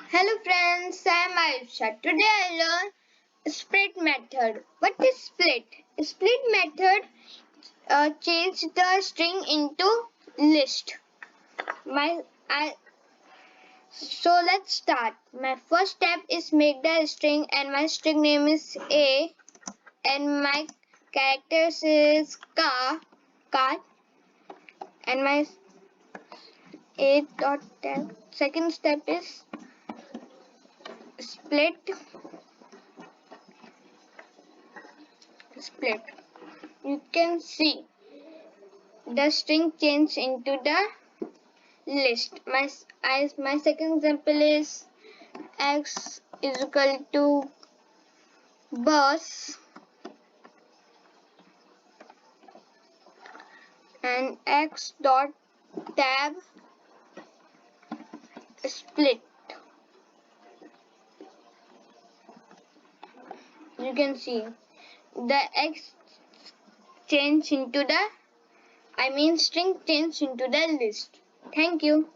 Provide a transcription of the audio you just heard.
Hello friends, I am Ayusha. Today I learn split method. What is split? Split method change the string into list. My I so let's start. My first step is make the string and my string name is A and my characters is car and my A dot tab. Second step is split. You can see the string change into the list. My second example is x is equal to bus and x dot tab split. You can see the x change into the string change into the list. Thank you.